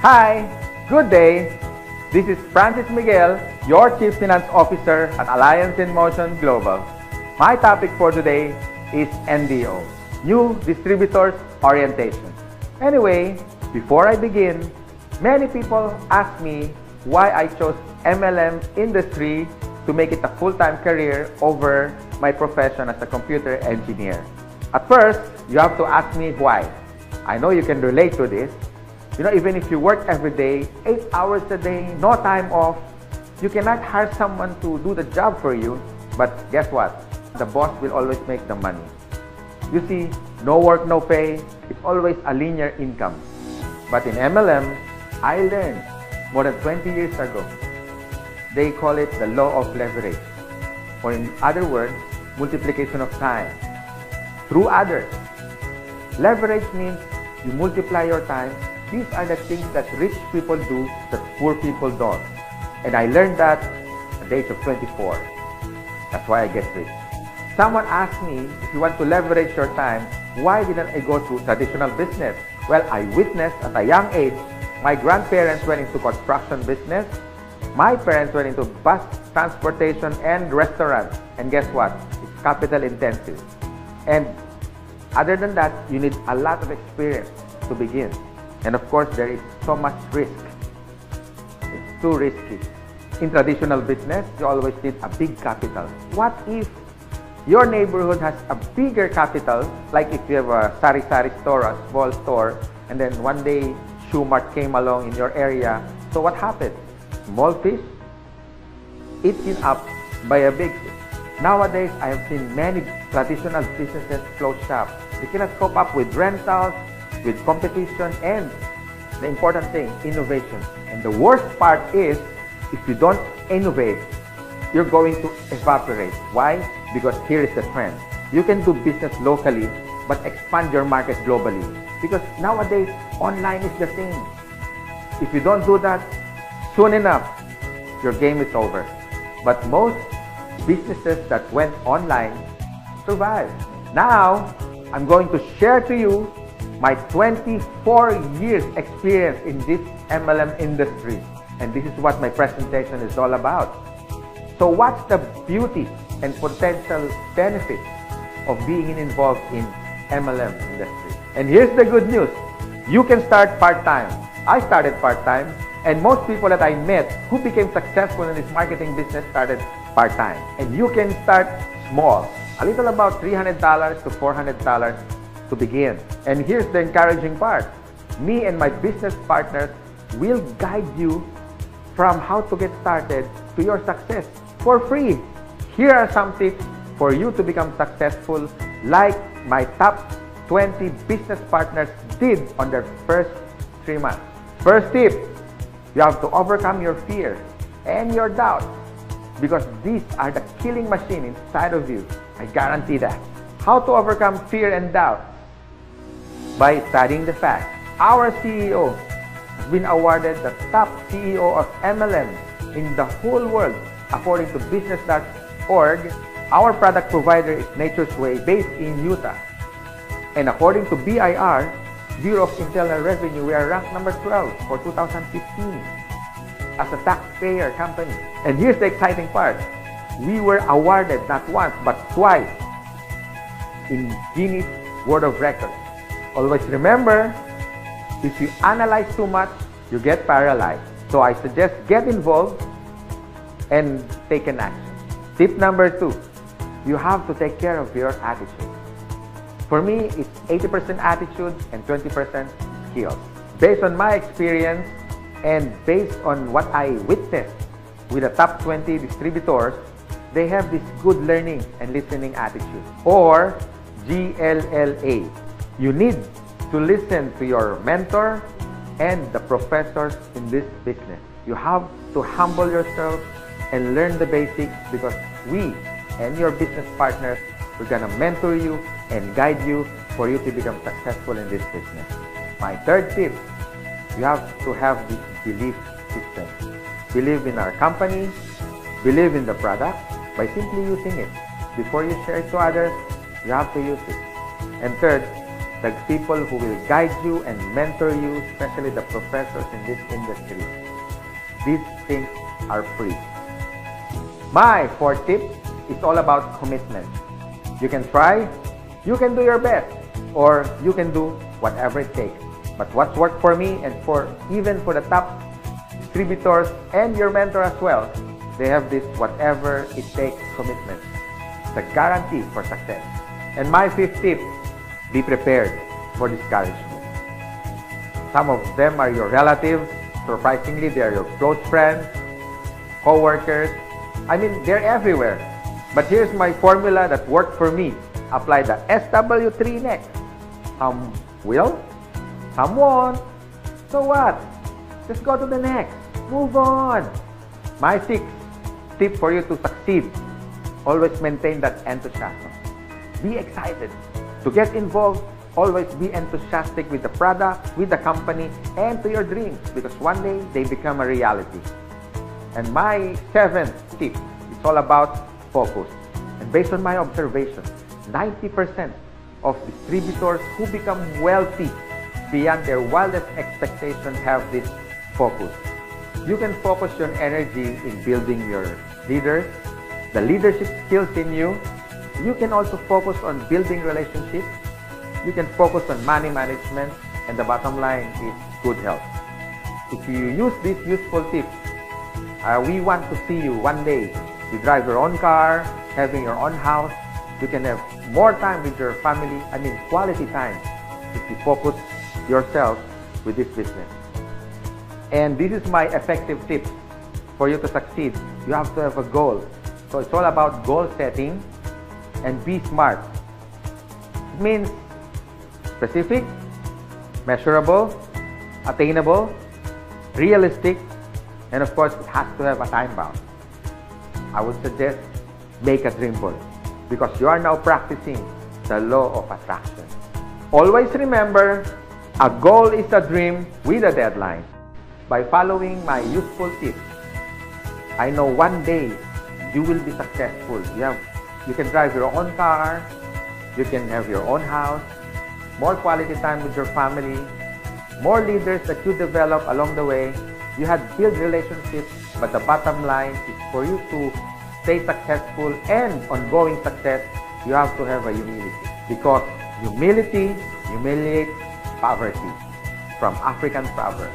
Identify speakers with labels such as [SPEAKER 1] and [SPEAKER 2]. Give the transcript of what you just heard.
[SPEAKER 1] Hi, good day. This is Francis Miguel, your Chief Finance Officer at Alliance in Motion Global. My topic for today is NDO, New Distributors Orientation. Anyway, before I begin, many people ask me why I chose MLM industry to make it a full-time career over my profession as a computer engineer. At first, you have to ask me why. I know you can relate to this. Even if you work every day, 8 hours a day, no time off, you cannot hire someone to do the job for you. But guess what? The boss will always make the money. You see, no work, no pay. It's always a linear income. But in MLM, I learned more than 20 years ago. They call it the law of leverage. Or in other words, multiplication of time through others. Leverage means you multiply your time. These are the things that rich people do that poor people don't. And I learned that at the age of 24. That's why I get rich. Someone asked me, if you want to leverage your time, why didn't I go to traditional business? Well, I witnessed at a young age, my grandparents went into construction business. My parents went into bus transportation and restaurants. And guess what? It's capital intensive. And other than that, you need a lot of experience to begin. And of course, there is so much risk. It's too risky. In traditional business, you always need a big capital. What if your neighborhood has a bigger capital, like if you have a sari-sari store, a small store, and then one day Shoe Mart came along in your area. So what happened? Small fish eaten up by a big fish. Nowadays, I have seen many traditional businesses close shop. They cannot cope up with rentals, with competition, and the important thing, innovation. And the worst part is, if you don't innovate, you're going to evaporate. Why? Because here is the trend. You can do business locally, but expand your market globally. Because nowadays, online is the thing. If you don't do that, soon enough, your game is over. But most businesses that went online survived. Now, I'm going to share to you my 24 years experience in this MLM industry. And this is what my presentation is all about. So what's the beauty and potential benefits of being involved in MLM industry? And here's the good news. You can start part-time. I started part-time, and most people that I met who became successful in this marketing business started part-time. And you can start small, a little about $300 to $400 to begin. And here's the encouraging part. Me and my business partners will guide you from how to get started to your success for free. Here are some tips for you to become successful, like my top 20 business partners did on their first 3 months. First tip, you have to overcome your fear and your doubt, because these are the killing machine inside of you. I guarantee that. How to overcome fear and doubt? By studying the facts. Our CEO has been awarded the top CEO of MLM in the whole world. According to business.org, our product provider is Nature's Way, based in Utah. And according to BIR, Bureau of Internal Revenue, we are ranked number 12 for 2015 as a taxpayer company. And here's the exciting part. We were awarded not once but twice in Guinness World of Records. Always remember, if you analyze too much, you get paralyzed. So I suggest get involved and take an action. Tip number 2, you have to take care of your attitude. For me, it's 80% attitude and 20% skills. Based on my experience and based on what I witnessed with the top 20 distributors, they have this good learning and listening attitude, or GLLA. You need to listen to your mentor and the professors in this business. You have to humble yourself and learn the basics, because we and your business partners, we're gonna mentor you and guide you for you to become successful in this business. My third tip, you have to have this belief system. Believe in our company, believe in the product by simply using it. Before you share it to others, you have to use it. And third, the people who will guide you and mentor you, especially the professors in this industry. These things are free. My fourth tip is all about commitment. You can try, you can do your best, or you can do whatever it takes. But what's worked for me and even for the top distributors and your mentor as well, they have this whatever it takes commitment. It's a guarantee for success. And my fifth tip, be prepared for discouragement. Some of them are your relatives. Surprisingly, they are your close friends, co-workers. I mean, they're everywhere. But here's my formula that worked for me. Apply the SW3 next. Some will, some won't. So what? Just go to the next. Move on. My sixth tip for you to succeed. Always maintain that enthusiasm. Be excited. To get involved, always be enthusiastic with the product, with the company, and to your dreams, because one day they become a reality. And my seventh tip is all about focus. And based on my observation, 90% of distributors who become wealthy beyond their wildest expectations have this focus. You can focus your energy in building your leaders, the leadership skills in you. You can also focus on building relationships. You can focus on money management, and the bottom line is good health. If you use these useful tips, we want to see you one day. You drive your own car, having your own house. You can have more time with your family, quality time, if you focus yourself with this business. And this is my effective tips for you to succeed. You have to have a goal. So it's all about goal setting and be smart. It means specific, measurable, attainable, realistic, and of course, it has to have a time bound. I would suggest make a dream board, because you are now practicing the law of attraction. Always remember, a goal is a dream with a deadline. By following my useful tips, I know one day you will be successful. You can drive your own car, you can have your own house, more quality time with your family, more leaders that you develop along the way. You had built relationships, but the bottom line is for you to stay successful and ongoing success, you have to have a humility. Because humility humiliates poverty, from African proverb.